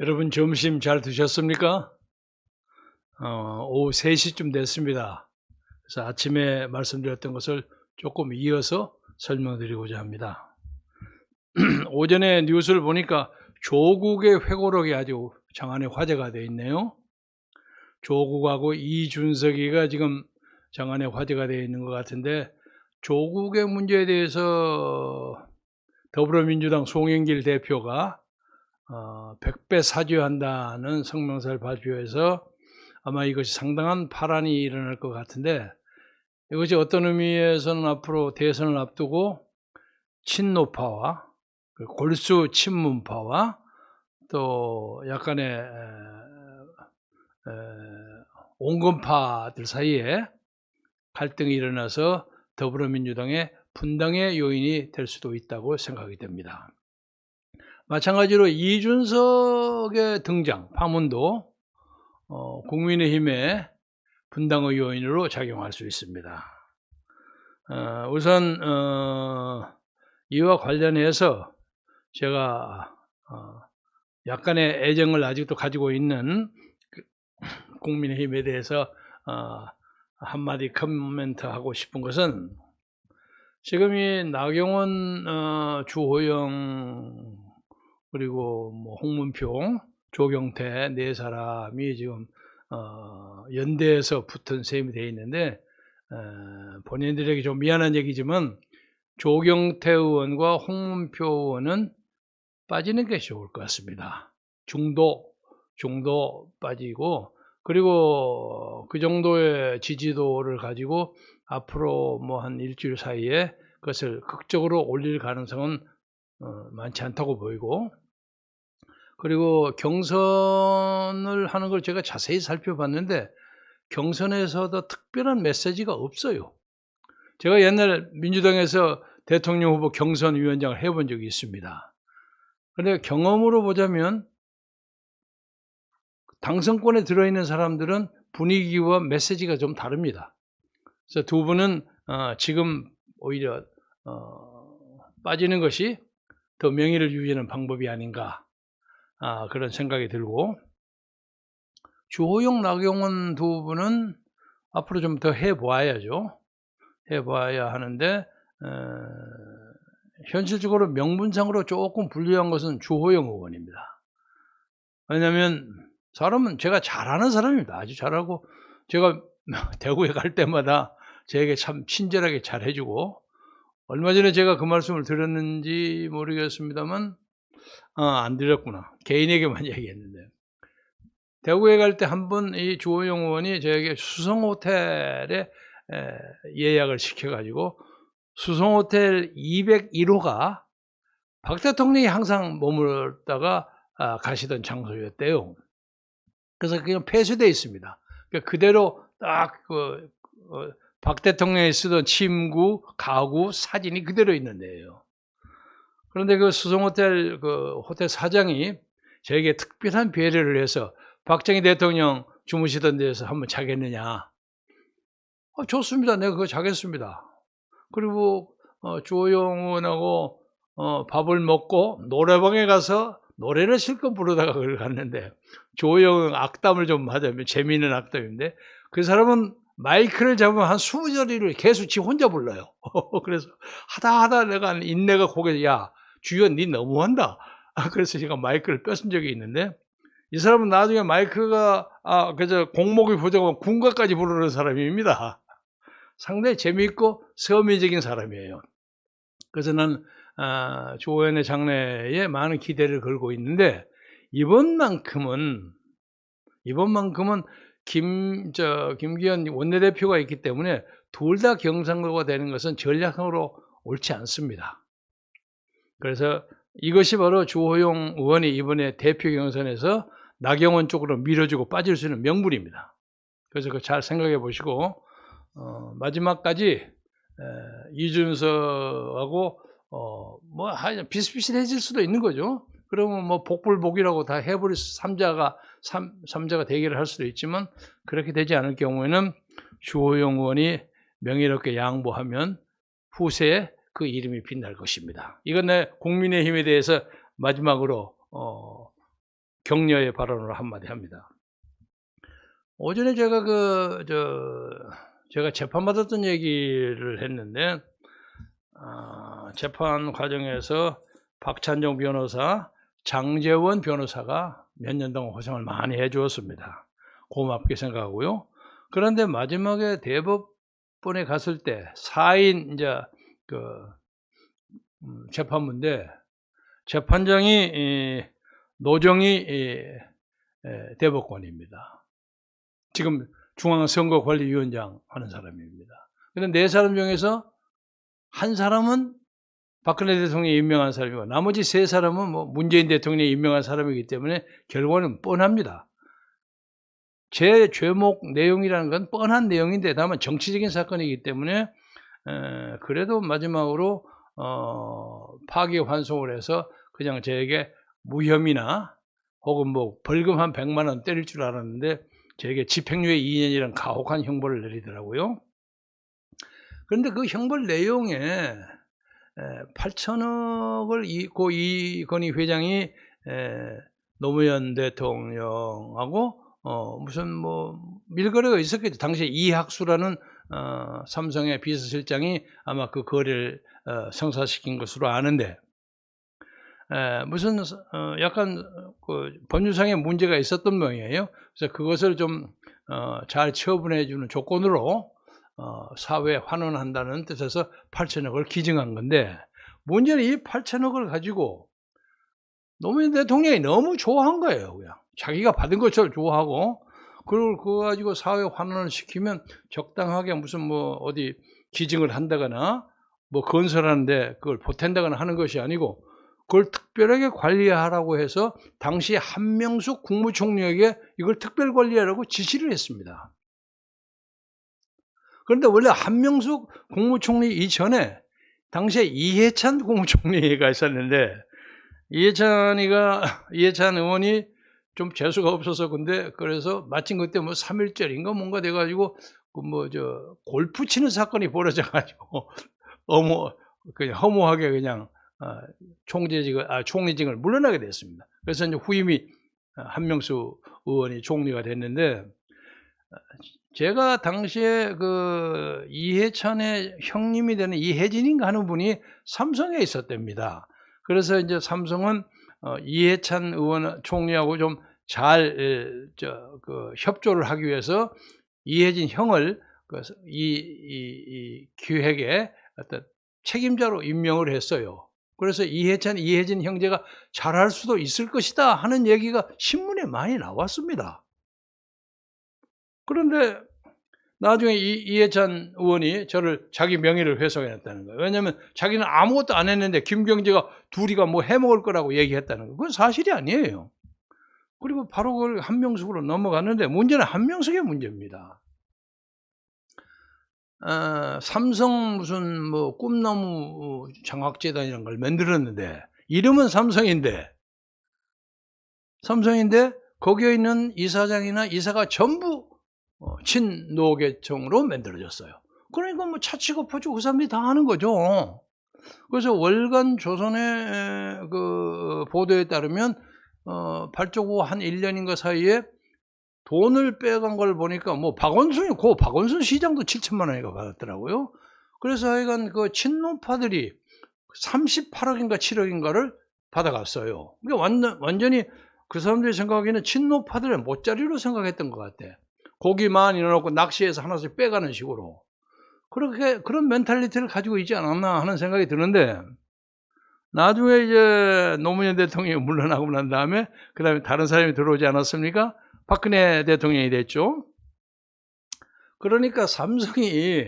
여러분 점심 잘 드셨습니까? 오후 3시쯤 됐습니다. 그래서 아침에 말씀드렸던 것을 조금 이어서 설명드리고자 합니다. 오전에 뉴스를 보니까 조국의 회고록이 아주 장안에 화제가 되어 있네요. 조국하고 이준석이가 지금 장안에 화제가 되어 있는 것 같은데, 조국의 문제에 대해서 더불어민주당 송영길 대표가 100배 사죄한다는 성명서를 발표해서 아마 이것이 상당한 파란이 일어날 것 같은데, 이것이 어떤 의미에서는 앞으로 대선을 앞두고 친노파와 골수 친문파와 또 약간의 온건파들 사이에 갈등이 일어나서 더불어민주당의 분당의 요인이 될 수도 있다고 생각이 됩니다. 마찬가지로 이준석의 등장, 파문도 국민의힘의 분당의 요인으로 작용할 수 있습니다. 우선 이와 관련해서 제가 약간의 애정을 아직도 가지고 있는 국민의힘에 대해서 한마디 코멘트하고 싶은 것은, 지금 이 나경원, 주호영, 그리고 뭐 홍문표, 조경태 네 사람이 지금 연대에서 붙은 셈이 되어 있는데, 본인들에게 좀 미안한 얘기지만 조경태 의원과 홍문표 의원은 빠지는 게 좋을 것 같습니다. 중도 빠지고, 그리고 그 정도의 지지도를 가지고 앞으로 뭐 한 일주일 사이에 그것을 극적으로 올릴 가능성은 많지 않다고 보이고, 그리고 경선을 하는 걸 제가 자세히 살펴봤는데 경선에서도 특별한 메시지가 없어요. 제가 옛날 민주당에서 대통령 후보 경선위원장을 해본 적이 있습니다. 그런데 경험으로 보자면 당선권에 들어있는 사람들은 분위기와 메시지가 좀 다릅니다. 그래서 두 분은 지금 오히려 빠지는 것이 더 명예를 유지하는 방법이 아닌가, 그런 생각이 들고, 주호영, 나경원 두 분은 앞으로 좀 더 해봐야죠. 해봐야 하는데, 현실적으로 명분상으로 조금 불리한 것은 주호영 의원입니다. 왜냐하면 사람은 제가 잘 아는 사람입니다. 아주 잘하고, 제가 대구에 갈 때마다 저에게 참 친절하게 잘 해주고, 얼마 전에 제가 그 말씀을 드렸는지 모르겠습니다만, 안 드렸구나. 개인에게만 얘기했는데, 대구에 갈 때 한 번 이 주호영 의원이 저에게 수성호텔에 예약을 시켜가지고, 수성호텔 201호가 박 대통령이 항상 머물다가 가시던 장소였대요. 그래서 그냥 폐쇄되어 있습니다. 그러니까 그대로 딱 박 대통령이 쓰던 침구, 가구, 사진이 그대로 있는 데예요. 그런데 그 수성호텔 호텔 사장이 저에게 특별한 배려를 해서 박정희 대통령 주무시던 데서 한번 자겠느냐. 좋습니다. 내가 그거 자겠습니다. 그리고 주호영 의원하고 밥을 먹고 노래방에 가서 노래를 실컷 부르다가 그걸 갔는데, 주호영은 악담을 좀 하자면 재미있는 악담인데, 그 사람은 마이크를 잡으면 한 20자리를 계속 지 혼자 불러요. 그래서 하다 내가 인내가 고개서, 야 주연 니 너무한다. 그래서 제가 마이크를 뺏은 적이 있는데, 이 사람은 나중에 마이크가 그저 공목이 부족하면 군가까지 부르는 사람입니다. 상당히 재미있고 서민적인 사람이에요. 그래서 난 주호연의 장래에 많은 기대를 걸고 있는데, 이번만큼은 김기현 원내대표가 있기 때문에 둘 다 경상도가 되는 것은 전략적으로 옳지 않습니다. 그래서 이것이 바로 주호영 의원이 이번에 대표 경선에서 나경원 쪽으로 밀어주고 빠질 수 있는 명분입니다. 그래서 그거 잘 생각해 보시고, 마지막까지 이준석하고 뭐 비슷비슷해질 수도 있는 거죠. 그러면 뭐 복불복이라고 다 해버릴 삼자가 대결을 할 수도 있지만, 그렇게 되지 않을 경우에는 주호영 의원이 명예롭게 양보하면 후세에 그 이름이 빛날 것입니다. 이건 내 국민의힘에 대해서 마지막으로 격려의 발언을 한마디 합니다. 오전에 제가 제가 재판받았던 얘기를 했는데, 재판 과정에서 박찬정 변호사, 장제원 변호사가 몇 년 동안 고생을 많이 해 주었습니다. 고맙게 생각하고요. 그런데 마지막에 대법원에 갔을 때 4인 이제 재판부인데, 재판장이 노정희 대법관입니다. 지금 중앙선거관리위원장 하는 사람입니다. 그런데 4사람 중에서 한 사람은 박근혜 대통령이 임명한 사람이고, 나머지 3사람은 뭐 문재인 대통령이 임명한 사람이기 때문에 결과는 뻔합니다. 제 죄목 내용이라는 건 뻔한 내용인데, 다만 정치적인 사건이기 때문에 그래도 마지막으로 파기환송을 해서 그냥 저에게 무혐의나 혹은 뭐 벌금 한 100만 원 때릴 줄 알았는데 저에게 집행유예 2년이라는 가혹한 형벌을 내리더라고요. 그런데 그 형벌 내용에 8천억을 이건희 회장이 노무현 대통령하고 무슨 뭐 밀거래가 있었겠죠. 당시에 이학수라는 삼성의 비서실장이 아마 그 거래를 성사시킨 것으로 아는데, 무슨 약간 그 법률상의 문제가 있었던 모양이에요. 그래서 그것을 좀 잘 처분해 주는 조건으로 사회에 환원한다는 뜻에서 8천억을 기증한 건데, 문제는 이 8천억을 가지고 노무현 대통령이 너무 좋아한 거예요. 그냥 자기가 받은 것처럼 좋아하고, 그걸 그거 가지고 사회 환원을 시키면 적당하게 무슨 뭐 어디 기증을 한다거나 뭐 건설하는데 그걸 보탠다거나 하는 것이 아니고, 그걸 특별하게 관리하라고 해서 당시 한명숙 국무총리에게 이걸 특별 관리하라고 지시를 했습니다. 그런데 원래 한명숙 국무총리 이전에 당시에 이해찬 국무총리가 있었는데, 이해찬 의원이 좀 재수가 없어서, 근데 그래서 마침 그때 뭐 3.1절인가 뭔가 돼가지고 골프 치는 사건이 벌어져가지고 그냥 허무하게 그냥 총리직을 물러나게 됐습니다. 그래서 이제 후임이 한명수 의원이 총리가 됐는데, 제가 당시에 그 이해찬의 형님이 되는 이혜진인가 하는 분이 삼성에 있었답니다. 그래서 이제 삼성은 이해찬 의원 총리하고 좀 잘 협조를 하기 위해서 이혜진 형을 이 기획의 어떤 책임자로 임명을 했어요. 그래서 이혜진 형제가 잘할 수도 있을 것이다 하는 얘기가 신문에 많이 나왔습니다. 그런데 나중에 이해찬 의원이 저를 자기 명의를 회수해냈다는 거예요. 왜냐하면 자기는 아무것도 안 했는데 김경재가 둘이가 뭐 해먹을 거라고 얘기했다는 거예요. 그건 사실이 아니에요. 그리고 바로 그걸 한명숙으로 넘어갔는데, 문제는 한명숙의 문제입니다. 삼성 무슨 뭐 꿈나무 장학재단이라는 걸 만들었는데, 이름은 삼성인데 거기에 있는 이사장이나 이사가 전부 친노계층으로 만들어졌어요. 그러니까 뭐 차치고 퍼주고 그 사람들이 다 하는 거죠. 그래서 월간 조선의 그 보도에 따르면 발족후 한 1년인가 사이에 돈을 빼간 걸 보니까 뭐 박원순 시장도 7천만 원인가 받았더라고요. 그래서 하여간 그 친노파들이 38억인가 7억인가를 받아갔어요. 그러니까 완전히 그 사람들이 생각하기에는 친노파들의 못자리로 생각했던 것 같아. 고기만 일어나고 낚시해서 하나씩 빼가는 식으로. 그런 멘탈리티를 가지고 있지 않았나 하는 생각이 드는데, 나중에 이제 노무현 대통령이 물러나고 난 다음에 그다음에 다른 사람이 들어오지 않았습니까? 박근혜 대통령이 됐죠. 그러니까 삼성이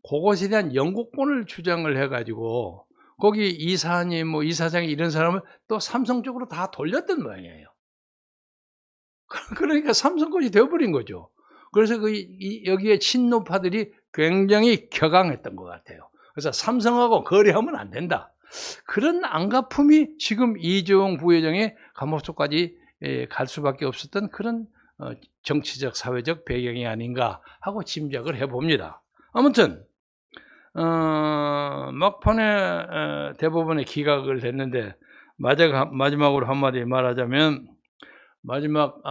그것에 대한 영국권을 주장을 해가지고 거기 이사님, 뭐 이사장이 이런 사람을 또 삼성 쪽으로 다 돌렸던 모양이에요. 그러니까 삼성권이 되어버린 거죠. 그래서 여기에 친노파들이 굉장히 격앙했던 것 같아요. 그래서 삼성하고 거래하면 안 된다. 그런 안가품이 지금 이재용 부회장의 감옥소까지 갈 수밖에 없었던 그런 정치적, 사회적 배경이 아닌가 하고 짐작을 해봅니다. 아무튼 막판에 대법원에 기각을 했는데, 마지막으로 한마디 말하자면, 마지막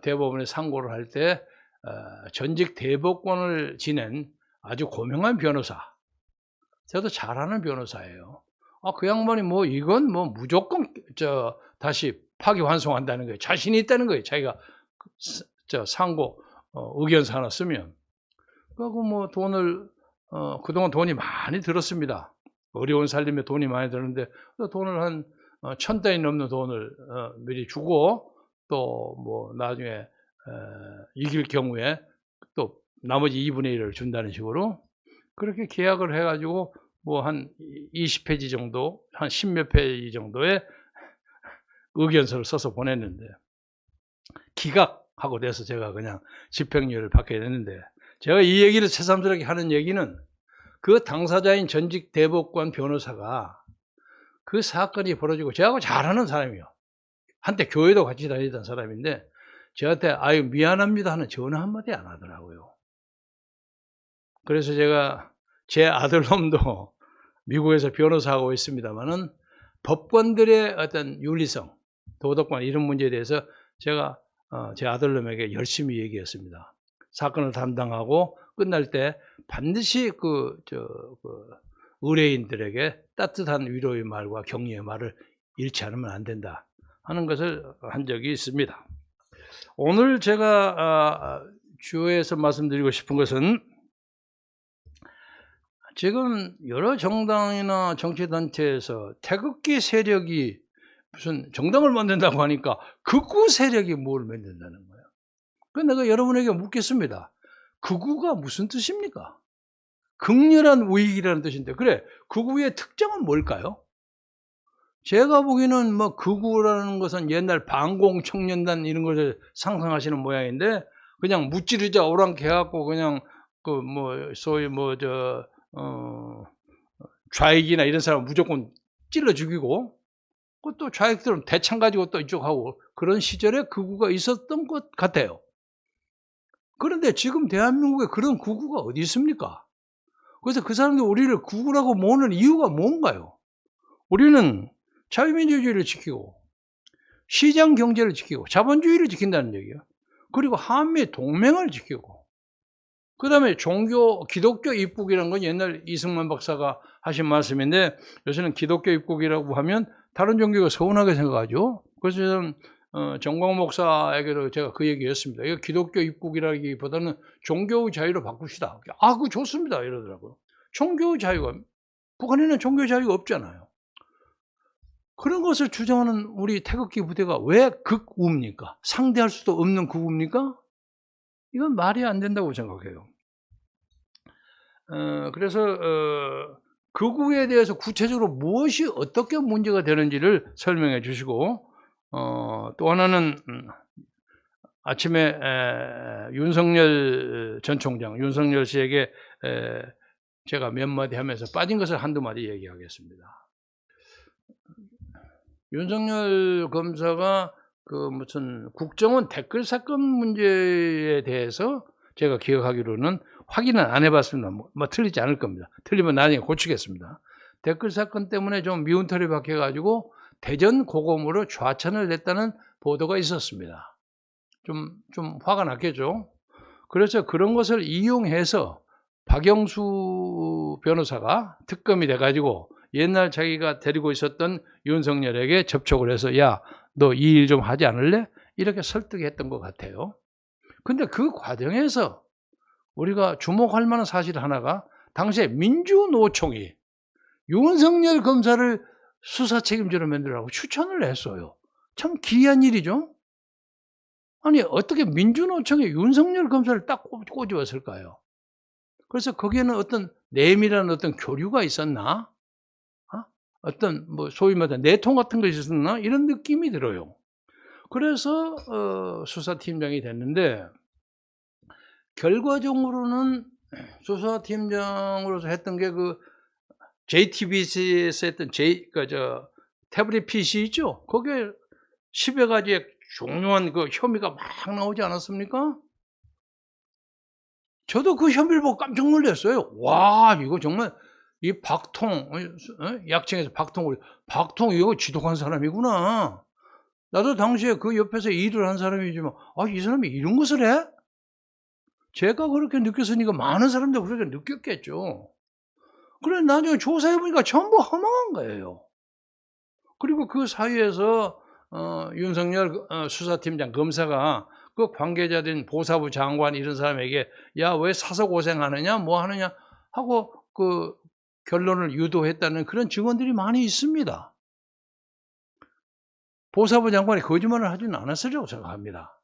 대법원에 상고를 할 때 전직 대법관을 지낸 아주 고명한 변호사, 저도 잘하는 변호사예요. 그 양반이 이건 무조건 다시 파기환송한다는 거예요. 자신이 있다는 거예요. 자기가 상고 의견서 하나 쓰면. 그리고 돈을 그동안 돈이 많이 들었습니다. 어려운 살림에 돈이 많이 들었는데 돈을 한 1,000단위 넘는 돈을 미리 주고, 또 나중에 이길 경우에 또 나머지 2분의 1을 준다는 식으로 그렇게 계약을 해가지고 한 20페이지 정도, 한 10몇 페이지 정도의 의견서를 써서 보냈는데 기각하고 돼서 제가 그냥 집행유예를 받게 됐는데, 제가 이 얘기를 새삼스럽게 하는 얘기는 그 당사자인 전직 대법관 변호사가 그 사건이 벌어지고 저하고 잘하는 사람이요. 한때 교회도 같이 다니던 사람인데 저한테 아유 미안합니다 하는 전화 한마디 안 하더라고요. 그래서 제가 제 아들놈도 미국에서 변호사하고 있습니다만은 법관들의 어떤 윤리성, 도덕관 이런 문제에 대해서 제가 제 아들놈에게 열심히 얘기했습니다. 사건을 담당하고 끝날 때 반드시 의뢰인들에게 따뜻한 위로의 말과 격려의 말을 잃지 않으면 안 된다 하는 것을 한 적이 있습니다. 오늘 제가 주요해서 말씀드리고 싶은 것은, 지금 여러 정당이나 정치단체에서 태극기 세력이 무슨 정당을 만든다고 하니까 극우 세력이 뭘 만든다는 거예요. 그래서 내가 여러분에게 묻겠습니다. 극우가 무슨 뜻입니까? 극렬한 우익이라는 뜻인데, 그래, 극우의 특징은 뭘까요? 제가 보기에는 극우라는 것은 옛날 반공청년단 이런 것을 상상하시는 모양인데, 그냥 무찌르자 오랑캐갖고 그냥 소위 좌익이나 이런 사람 무조건 찔러 죽이고, 또 좌익들은 대창 가지고 또 이쪽하고 그런 시절에 극우가 있었던 것 같아요. 그런데 지금 대한민국에 그런 극우가 어디 있습니까? 그래서 그 사람들이 우리를 극우라고 모으는 이유가 뭔가요? 우리는 자유민주주의를 지키고 시장 경제를 지키고 자본주의를 지킨다는 얘기예요. 그리고 한미 동맹을 지키고, 그 다음에 기독교 입국이라는 건 옛날 이승만 박사가 하신 말씀인데, 요새는 기독교 입국이라고 하면 다른 종교가 서운하게 생각하죠. 그래서 저는 정광 목사에게도 제가 그 얘기했습니다. 이거 기독교 입국이라기보다는 종교의 자유로 바꿉시다. 그거 좋습니다 이러더라고요. 종교의 자유가, 북한에는 종교의 자유가 없잖아요. 그런 것을 주장하는 우리 태극기 부대가 왜 극우입니까? 상대할 수도 없는 극우입니까? 이건 말이 안 된다고 생각해요. 그래서 극우에 대해서 구체적으로 무엇이 어떻게 문제가 되는지를 설명해 주시고, 또 하나는 아침에 윤석열 전 총장, 윤석열 씨에게 제가 몇 마디 하면서 빠진 것을 한두 마디 얘기하겠습니다. 윤석열 검사가 무슨 국정원 댓글 사건 문제에 대해서 제가 기억하기로는 확인은 안 해봤습니다. 틀리지 않을 겁니다. 틀리면 나중에 고치겠습니다. 댓글 사건 때문에 좀 미운털이 박혀가지고 대전 고검으로 좌천을 냈다는 보도가 있었습니다. 좀 화가 났겠죠. 그래서 그런 것을 이용해서 박영수 변호사가 특검이 돼가지고 옛날 자기가 데리고 있었던 윤석열에게 접촉을 해서 야, 너 이 일 좀 하지 않을래? 이렇게 설득했던 것 같아요. 근데 그 과정에서 우리가 주목할 만한 사실 하나가, 당시에 민주노총이 윤석열 검사를 수사 책임자로 만들라고 추천을 했어요. 참 기이한 일이죠. 아니 어떻게 민주노총에 윤석열 검사를 딱 꼬집었을까요? 그래서 거기에는 어떤 내밀한 어떤 교류가 있었나? 어떤 소위 말하는 내통 같은 것이 있었나? 이런 느낌이 들어요. 그래서 수사팀장이 됐는데, 결과적으로는 수사팀장으로서 했던 게 JTBC에서 했던 태블릿 PC 있죠? 거기에 10여 가지의 중요한 혐의가 막 나오지 않았습니까? 저도 그 혐의를 보고 깜짝 놀랐어요. 와, 이거 정말 이 박통, 약칭해서 박통 이거 지독한 사람이구나. 나도 당시에 그 옆에서 일을 한 사람이지만 이 사람이 이런 것을 해? 제가 그렇게 느꼈으니까 많은 사람도 그렇게 느꼈겠죠. 그래 나중에 조사해 보니까 전부 허망한 거예요. 그리고 그 사이에서 윤석열 수사팀장 검사가 그 관계자된 보사부 장관 이런 사람에게 야 왜 사서 고생하느냐 뭐 하느냐 하고 그 결론을 유도했다는 그런 증언들이 많이 있습니다. 보사부 장관이 거짓말을 하지는 않았으리라고 생각합니다.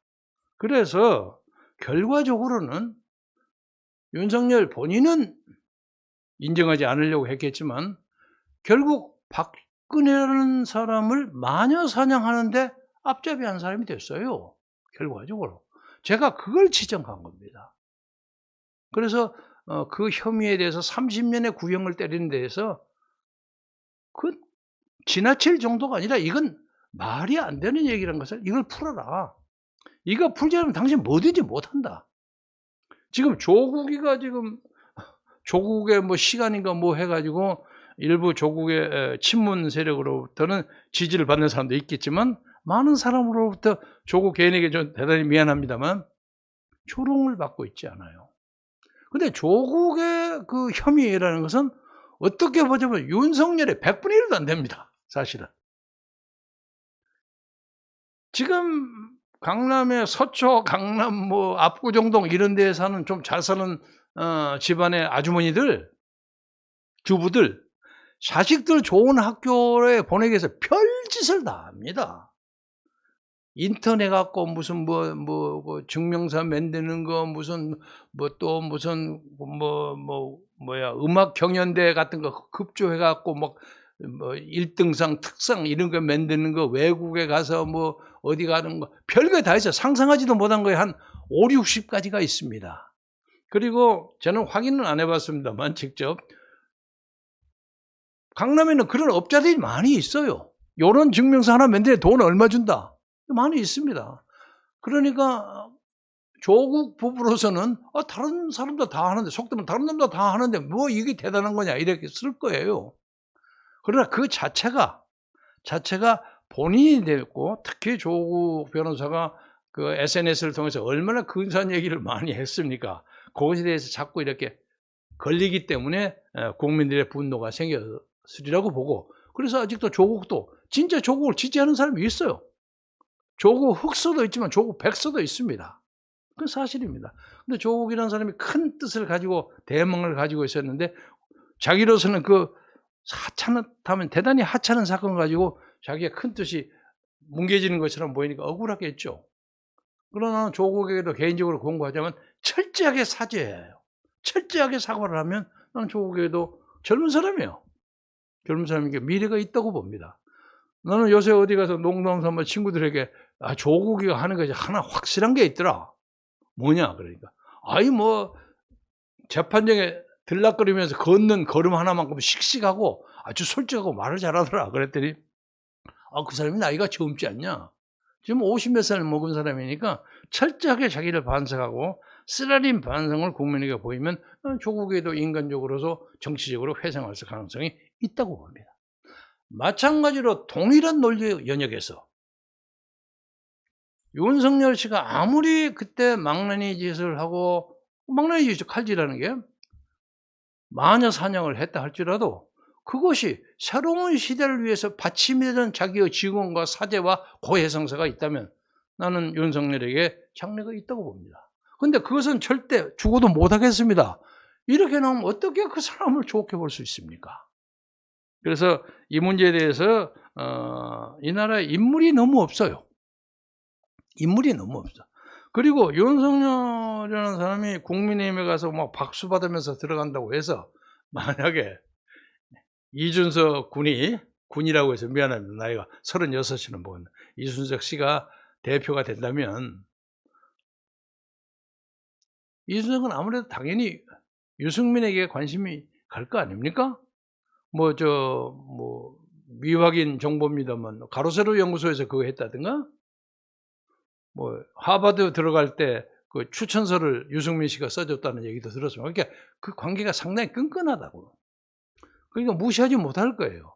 그래서 결과적으로는 윤석열 본인은 인정하지 않으려고 했겠지만 결국 박근혜라는 사람을 마녀 사냥하는데 앞잡이한 사람이 됐어요. 결과적으로. 제가 그걸 지적한 겁니다. 그래서 그 혐의에 대해서 30년의 구형을 때리는 데에서 그 지나칠 정도가 아니라 이건 말이 안 되는 얘기라는 것을 이걸 풀어라. 이거 풀지 않으면 당신 뭐든지 못한다. 지금 조국의 뭐 시간인가 뭐 해가지고 일부 조국의 친문 세력으로부터는 지지를 받는 사람도 있겠지만 많은 사람으로부터 조국 개인에게 좀 대단히 미안합니다만 조롱을 받고 있지 않아요. 근데 조국의 그 혐의라는 것은 어떻게 보자면 윤석열의 100분의 1도 안 됩니다. 사실은. 지금 강남의 서초, 강남 뭐 압구정동 이런 데에 사는 좀 잘 사는 집안의 아주머니들, 주부들, 자식들 좋은 학교에 보내기 위해서 별짓을 다 합니다. 인터넷 갖고 무슨 증명서 만드는 거 무슨 또 무슨 음악 경연대 같은 거 급조해 갖고 뭐 1등상 특상 이런 거 만드는 거 외국에 가서 뭐 어디 가는 거 별거 다 있어요. 상상하지도 못한 거에 한 5, 60가지가 있습니다. 그리고 저는 확인은 안 해봤습니다만 직접 강남에는 그런 업자들이 많이 있어요. 이런 증명서 하나 만드는데 돈 얼마 준다. 많이 있습니다. 그러니까 조국 부부로서는 다른 사람도 다 하는데 속되면 다른 놈도 다 하는데 뭐 이게 대단한 거냐 이렇게 쓸 거예요. 그러나 그 자체가 본인이 됐고 특히 조국 변호사가 그 SNS를 통해서 얼마나 근사한 얘기를 많이 했습니까? 그것에 대해서 자꾸 이렇게 걸리기 때문에 국민들의 분노가 생겼으리라고 보고 그래서 아직도 조국도 진짜 조국을 지지하는 사람이 있어요. 조국 흑서도 있지만 조국 백서도 있습니다. 그건 사실입니다. 근데 조국이라는 사람이 큰 뜻을 가지고 대망을 가지고 있었는데 자기로서는 그 하찮다면 대단히 하찮은 사건 가지고 자기의 큰 뜻이 뭉개지는 것처럼 보이니까 억울하겠죠. 그러나 조국에게도 개인적으로 권고하자면 철저하게 사죄해요. 철저하게 사과를 하면 나는 조국에게도 젊은 사람이에요. 젊은 사람에게 미래가 있다고 봅니다. 나는 요새 어디 가서 농담 삼아 친구들에게 조국이가 하는 것이 하나 확실한 게 있더라. 뭐냐 그러니까 뭐 재판정에 들락거리면서 걷는 걸음 하나만큼 씩씩하고 아주 솔직하고 말을 잘하더라. 그랬더니 그 사람이 나이가 젊지 않냐. 지금 50몇 살 먹은 사람이니까 철저하게 자기를 반성하고 쓰라린 반성을 국민에게 보이면 조국에도 인간적으로서 정치적으로 회생할 가능성이 있다고 봅니다. 마찬가지로 동일한 논리 영역에서 윤석열 씨가 아무리 그때 망나니 짓을 하고 망나니 짓 칼질하는 게 마녀 사냥을 했다 할지라도 그것이 새로운 시대를 위해서 받침이 되는 자기의 직원과 사제와 고해성사가 있다면 나는 윤석열에게 장래가 있다고 봅니다. 그런데 그것은 절대 죽어도 못하겠습니다. 이렇게 나오면 어떻게 그 사람을 좋게 볼 수 있습니까? 그래서 이 문제에 대해서 이 나라에 인물이 너무 없어요. 인물이 너무 없어. 그리고 윤석열이라는 사람이 국민의힘에 가서 막 박수 받으면서 들어간다고 해서 만약에 이준석 군이라고 해서 미안합니다. 나이가 36이나 먹었는데 이준석 씨가 대표가 된다면 이준석은 아무래도 당연히 유승민에게 관심이 갈 거 아닙니까? 미확인 정보입니다만 가로세로 연구소에서 그거 했다든가 하버드 들어갈 때 그 추천서를 유승민 씨가 써줬다는 얘기도 들었습니다. 그러니까 그 관계가 상당히 끈끈하다고. 그러니까 무시하지 못할 거예요.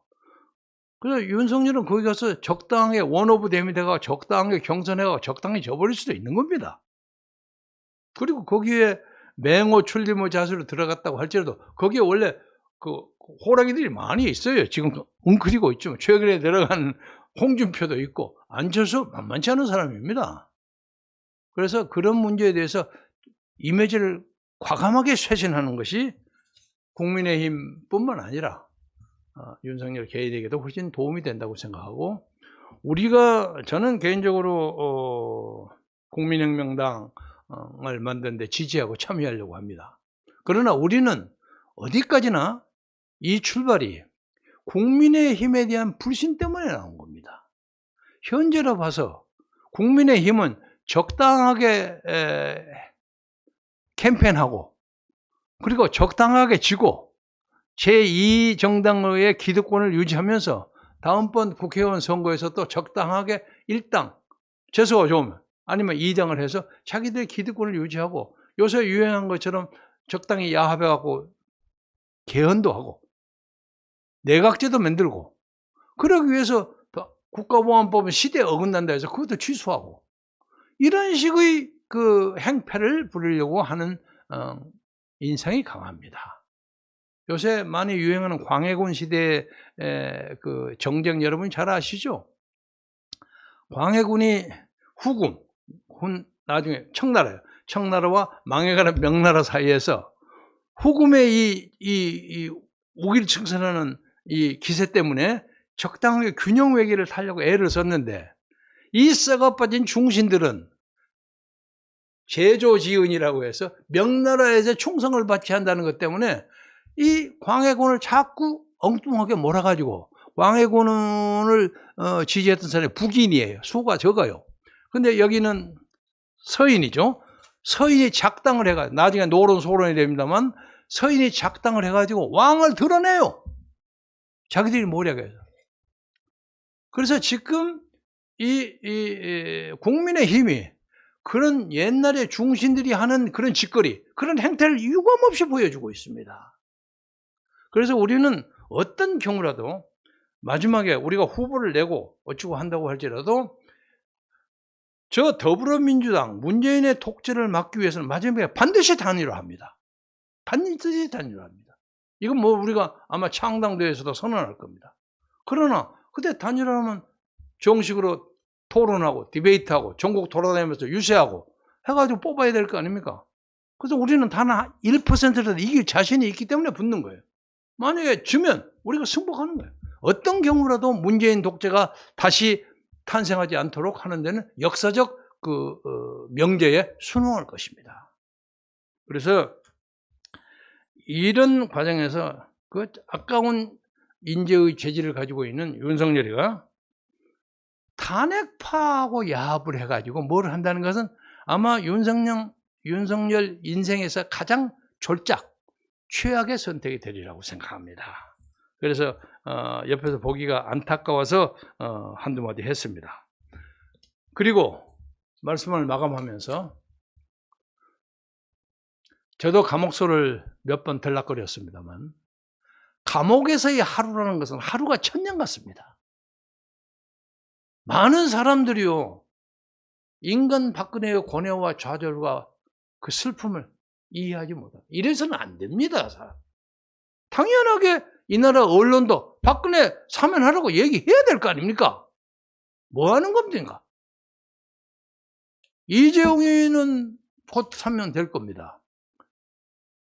그래서 윤석열은 거기 가서 적당하게 원 오브 댐이 돼가 적당하게 경선해가 적당히 져버릴 수도 있는 겁니다. 그리고 거기에 맹호 출리모 자수로 들어갔다고 할지라도 거기에 원래 그 호랑이들이 많이 있어요. 지금 웅크리고 있죠. 최근에 들어간 홍준표도 있고 안철수 만만치 않은 사람입니다. 그래서 그런 문제에 대해서 이미지를 과감하게 쇄신하는 것이 국민의힘뿐만 아니라 윤석열 개인에게도 훨씬 도움이 된다고 생각하고, 저는 개인적으로 국민혁명당을 만드는데 지지하고 참여하려고 합니다. 그러나 우리는 어디까지나 이 출발이 국민의힘에 대한 불신 때문에 나온 겁니다. 현재로 봐서 국민의힘은 적당하게 캠페인하고 그리고 적당하게 지고 제2정당의 기득권을 유지하면서 다음번 국회의원 선거에서 또 적당하게 1당, 재수가 좋으면 아니면 2당을 해서 자기들의 기득권을 유지하고 요새 유행한 것처럼 적당히 야합해갖고 개헌도 하고 내각제도 만들고, 그러기 위해서 국가보안법은 시대에 어긋난다 해서 그것도 취소하고, 이런 식의 그 행패를 부리려고 하는 인상이 강합니다. 요새 많이 유행하는 광해군 시대의 그 정쟁 여러분 잘 아시죠? 광해군이 후금, 나중에 청나라예요. 청나라와 망해가는 명나라 사이에서 후금의 이 우기를 청산하는 이 기세 때문에 적당하게 균형 외교를 타려고 애를 썼는데, 이 썩어 빠진 중신들은 제조지은이라고 해서 명나라에서 충성을 바쳐야 한다는 것 때문에 이 광해군을 자꾸 엉뚱하게 몰아가지고, 광해군을 지지했던 사람이 북인이에요. 수가 적어요. 근데 여기는 서인이죠. 서인이 작당을 해가지고, 나중에 노론소론이 됩니다만 서인이 작당을 해가지고 왕을 드러내요. 자기들이 모략해서. 그래서 지금 이 국민의힘이 그런 옛날에 중신들이 하는 그런 짓거리, 그런 행태를 유감없이 보여주고 있습니다. 그래서 우리는 어떤 경우라도 마지막에 우리가 후보를 내고 어쩌고 한다고 할지라도 저 더불어민주당 문재인의 독재를 막기 위해서는 마지막에 반드시 단일화합니다. 반드시 단일화합니다. 이건 뭐 우리가 아마 창당대회에서도 선언할 겁니다. 그러나 그때 단일화하면 정식으로 토론하고 디베이트하고 전국 돌아다니면서 유세하고 해가지고 뽑아야 될 거 아닙니까? 그래서 우리는 단 1%라도 이길 자신이 있기 때문에 붙는 거예요. 만약에 지면 우리가 승복하는 거예요. 어떤 경우라도 문재인 독재가 다시 탄생하지 않도록 하는 데는 역사적 명제에 순응할 것입니다. 그래서 이런 과정에서 그 아까운 인재의 재질을 가지고 있는 윤석열이가 탄핵파하고 야합을 해가지고 뭘 한다는 것은 아마 윤석열 인생에서 가장 최악의 선택이 되리라고 생각합니다. 그래서 옆에서 보기가 안타까워서 한두 마디 했습니다. 그리고 말씀을 마감하면서 저도 감옥소를 몇 번 들락거렸습니다만, 감옥에서의 하루라는 것은 하루가 천년 같습니다. 많은 사람들이요, 인간 박근혜의 고뇌와 좌절과 그 슬픔을 이해하지 못합니다. 이래서는 안 됩니다. 당연하게 이 나라 언론도 박근혜 사면하라고 얘기해야 될 거 아닙니까? 뭐 하는 겁니까? 이재용이는 곧 사면될 겁니다.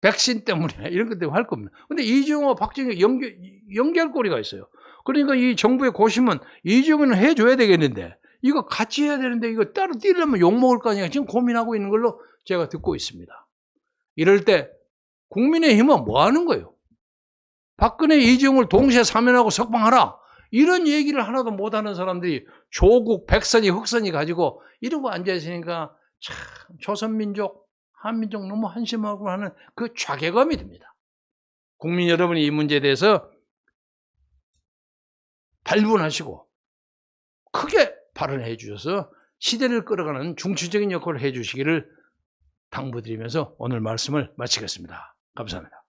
백신 때문에 이런 것 때문에 할 겁니다. 근데 이재용과 박정희 연계할 거리가 있어요. 그러니까 이 정부의 고심은 이재용은 해줘야 되겠는데, 이거 같이 해야 되는데 이거 따로 뛰려면 욕먹을 거 아니야. 지금 고민하고 있는 걸로 제가 듣고 있습니다. 이럴 때 국민의힘은 뭐 하는 거예요? 박근혜, 이재용을 동시에 사면하고 석방하라, 이런 얘기를 하나도 못하는 사람들이 조국, 백선이, 흑선이 가지고 이러고 앉아있으니까 참 조선민족, 한민족 너무 한심하고 하는 그 자괴감이 듭니다. 국민 여러분이 이 문제에 대해서 발문하시고 크게 발언해 주셔서 시대를 끌어가는 중추적인 역할을 해 주시기를 당부드리면서 오늘 말씀을 마치겠습니다. 감사합니다.